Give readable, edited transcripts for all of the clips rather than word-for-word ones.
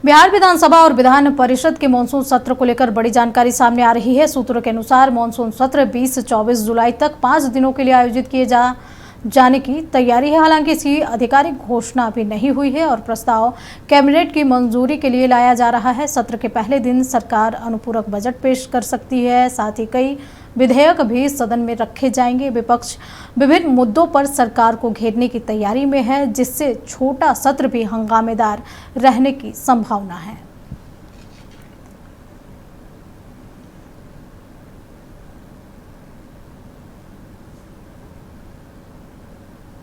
बिहार विधानसभा और विधान परिषद के मानसून सत्र को लेकर बड़ी जानकारी सामने आ रही है। सूत्रों के अनुसार मानसून सत्र 20-24 जुलाई तक 5 दिनों के लिए आयोजित किए जाने की तैयारी है। हालांकि इसकी आधिकारिक घोषणा अभी नहीं हुई है और प्रस्ताव कैबिनेट की मंजूरी के लिए लाया जा रहा है। सत्र के पहले दिन सरकार अनुपूरक बजट पेश कर सकती है। साथ ही कई विधेयक भी सदन में रखे जाएंगे। विपक्ष विभिन्न मुद्दों पर सरकार को घेरने की तैयारी में है, जिससे छोटा सत्र भी हंगामेदार रहने की संभावना है।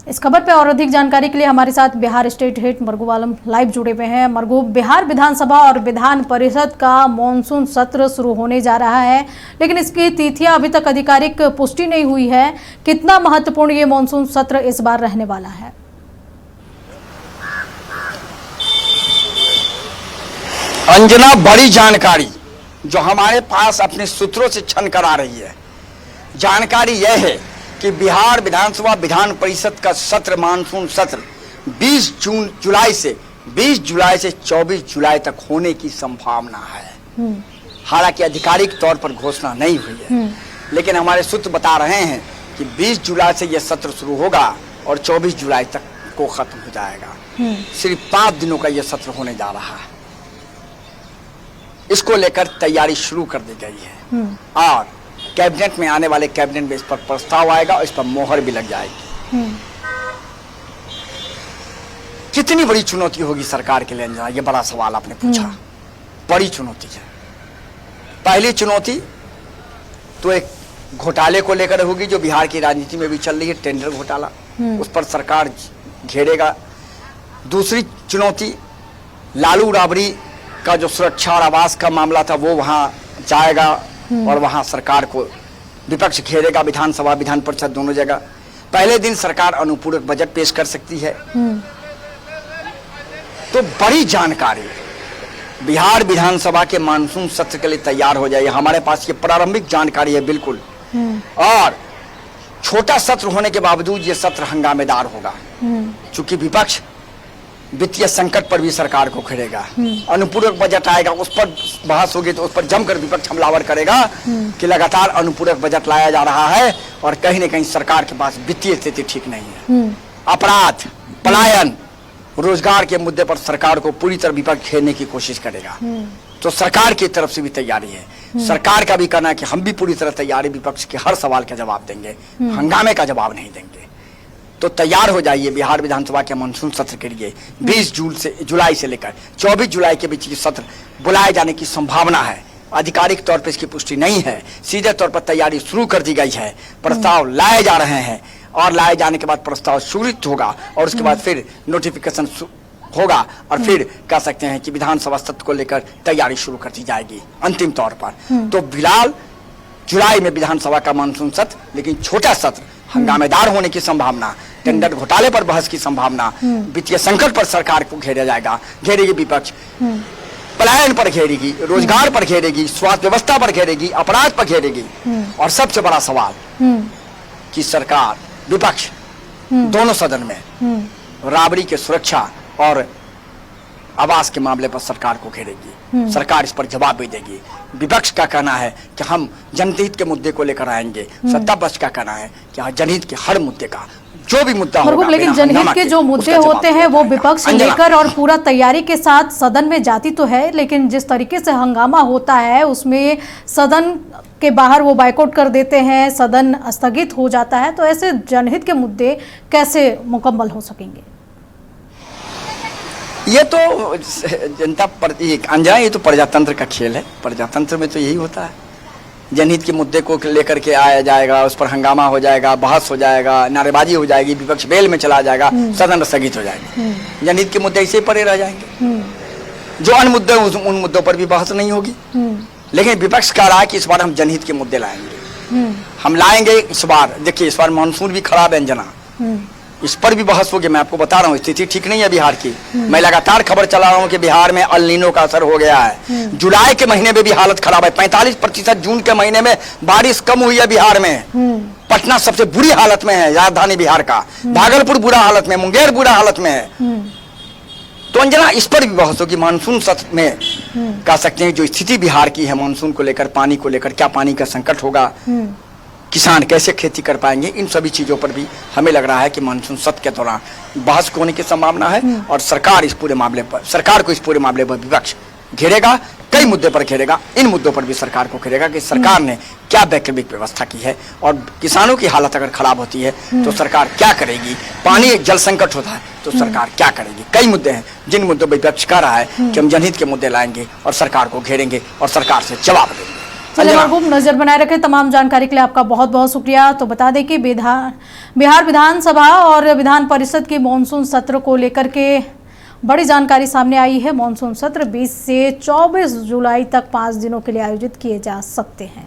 इस खबर पे और अधिक जानकारी के लिए हमारे साथ बिहार स्टेट हेड मरगूब आलम लाइव जुड़े हुए हैं। मरगूब, बिहार विधानसभा और विधान परिषद का मानसून सत्र शुरू होने जा रहा है, लेकिन इसकी तिथियां अभी तक आधिकारिक पुष्टि नहीं हुई है। कितना महत्वपूर्ण ये मानसून सत्र इस बार रहने वाला है? अंजना, बड़ी जानकारी जो हमारे पास अपने सूत्रों से छन कर आ रही है, जानकारी यह है कि बिहार विधानसभा विधान परिषद का सत्र, मानसून सत्र 20 जुलाई से 24 जुलाई तक होने की संभावना है। हालांकि आधिकारिक तौर पर घोषणा नहीं हुई है, लेकिन हमारे सूत्र बता रहे हैं कि 20 जुलाई से यह सत्र शुरू होगा और 24 जुलाई तक को खत्म हो जाएगा। सिर्फ 5 दिनों का यह सत्र होने जा रहा है। इसको लेकर तैयारी शुरू कर दी गई है और कैबिनेट में आने वाले कैबिनेट में इस पर प्रस्ताव आएगा और इस पर मोहर भी लग जाएगी। कितनी बड़ी चुनौती होगी सरकार के लिए, ये बड़ा सवाल आपने पूछा। बड़ी चुनौती है। पहली चुनौती तो एक घोटाले को लेकर होगी जो बिहार की राजनीति में भी चल रही है, टेंडर घोटाला। उस पर सरकार घेरेगा। दूसरी चुनौती लालू राबड़ी का जो सुरक्षा और आवास का मामला था, वो वहां जाएगा और वहां सरकार को विपक्ष घेरेगा, विधानसभा विधान परिषद दोनों जगह। पहले दिन सरकार अनुपूरक बजट पेश कर सकती है। तो बड़ी जानकारी बिहार विधानसभा के मानसून सत्र के लिए तैयार हो जाए। हमारे पास ये प्रारंभिक जानकारी है बिल्कुल। और छोटा सत्र होने के बावजूद ये सत्र हंगामेदार होगा, क्योंकि विपक्ष वित्तीय संकट पर भी सरकार को घेरेगा। अनुपूरक बजट आएगा, उस पर बहस होगी तो उस पर जमकर विपक्ष हमलावर करेगा कि लगातार अनुपूरक बजट लाया जा रहा है और कहीं न कहीं सरकार के पास वित्तीय स्थिति ठीक नहीं है। अपराध, पलायन, रोजगार के मुद्दे पर सरकार को पूरी तरह विपक्ष घेरने की कोशिश करेगा। तो सरकार की तरफ से भी तैयारी है। सरकार का भी कहना है कि हम भी पूरी तरह तैयारी, विपक्ष के हर सवाल का जवाब देंगे, हंगामे का जवाब नहीं देंगे। तो तैयार हो जाइए बिहार विधानसभा के मानसून सत्र के लिए। 20 जुलाई से लेकर 24 जुलाई के बीच ये सत्र बुलाए जाने की संभावना है। आधिकारिक तौर पर इसकी पुष्टि नहीं है। सीधे तौर पर तैयारी शुरू कर दी गई है। प्रस्ताव लाए जा रहे हैं और लाए जाने के बाद प्रस्ताव स्वीकृत होगा और उसके बाद फिर नोटिफिकेशन होगा और फिर कह सकते हैं कि विधानसभा सत्र को लेकर तैयारी शुरू कर दी जाएगी अंतिम तौर पर। तो फिलहाल जुलाई में विधानसभा का मानसून सत्र, लेकिन छोटा सत्र, हंगामेदार होने की संभावना, टेंडर घोटाले पर बहस की संभावना, वित्तीय संकट पर सरकार को घेरा जाएगा, घेरेगी विपक्ष, पलायन पर घेरेगी, रोजगार पर घेरेगी, स्वास्थ्य व्यवस्था पर घेरेगी, अपराध पर घेरेगी। और सबसे बड़ा सवाल कि सरकार, विपक्ष दोनों सदन में राबड़ी के सुरक्षा और आवास के मामले पर सरकार को घेरेगी। सरकार इस पर जवाब भी देगी। विपक्ष का कहना है कि हम जनहित के मुद्दे को लेकर आएंगे। सत्ता पक्ष का कहना है कि जनहित के हर मुद्दे का जो भी मुद्दा होगा, लेकिन जनहित के जो मुद्दे होते हैं वो विपक्ष लेकर और पूरा तैयारी के साथ सदन में जाती तो है, लेकिन जिस तरीके से हंगामा होता है उसमें सदन के बाहर वो बाइकआउट कर देते हैं, सदन स्थगित हो जाता है। तो ऐसे जनहित के मुद्दे कैसे मुकम्मल हो सकेंगे? ये तो जनता अंजना, ये तो प्रजातंत्र का खेल है। प्रजातंत्र में तो यही होता है। जनहित के मुद्दे को लेकर के आया जाएगा, उस पर हंगामा हो जाएगा, बहस हो जाएगा, नारेबाजी हो जाएगी, विपक्ष बेल में चला जाएगा, सदन स्थगित हो जाएगा। जनहित के मुद्दे ऐसे पड़े रह जाएंगे। जो अन्य मुद्दे उन मुद्दों पर भी बहस नहीं होगी। लेकिन विपक्ष कह रहा है कि इस बार हम जनहित के मुद्दे लाएंगे, हम लाएंगे इस बार। देखिए, इस बार मानसून भी खराब है अंजना, इस पर भी बहस होगी। मैं आपको बता रहा हूँ, स्थिति ठीक नहीं है बिहार की। मैं लगातार खबर चला रहा हूँ कि बिहार में अल नीनो का असर हो गया है। जुलाई के महीने में भी हालत खराब है। 45% जून के महीने में बारिश कम हुई है बिहार में। पटना सबसे बुरी हालत में है, राजधानी बिहार का। भागलपुर बुरा हालत में, मुंगेर बुरा हालत में है। तो अंजना, इस पर भी बहस होगी मानसून सत्र में। कह सकते हैं जो स्थिति बिहार की है मानसून को लेकर, पानी को लेकर, क्या पानी का संकट होगा, किसान कैसे खेती कर पाएंगे, इन सभी चीजों पर भी हमें लग रहा है कि मानसून सत्र के दौरान बहस होने की संभावना है। और सरकार को इस पूरे मामले पर विपक्ष घेरेगा, कई मुद्दे पर घेरेगा। इन मुद्दों पर भी सरकार को घेरेगा कि सरकार ने क्या वैकल्पिक व्यवस्था की है और किसानों की हालत अगर खराब होती है तो सरकार क्या करेगी, पानी जल संकट होता है तो सरकार क्या करेगी। कई मुद्दे हैं जिन मुद्दों पर विपक्ष कह रहा है कि हम जनहित के मुद्दे लाएंगे और सरकार को घेरेंगे और सरकार से जवाब देंगे। चलिए महबूब, नजर बनाए रखें। तमाम जानकारी के लिए आपका बहुत बहुत शुक्रिया। तो बता दें कि बिहार विधानसभा और विधान परिषद के मानसून सत्र को लेकर के बड़ी जानकारी सामने आई है। मानसून सत्र 20 से 24 जुलाई तक 5 दिनों के लिए आयोजित किए जा सकते हैं।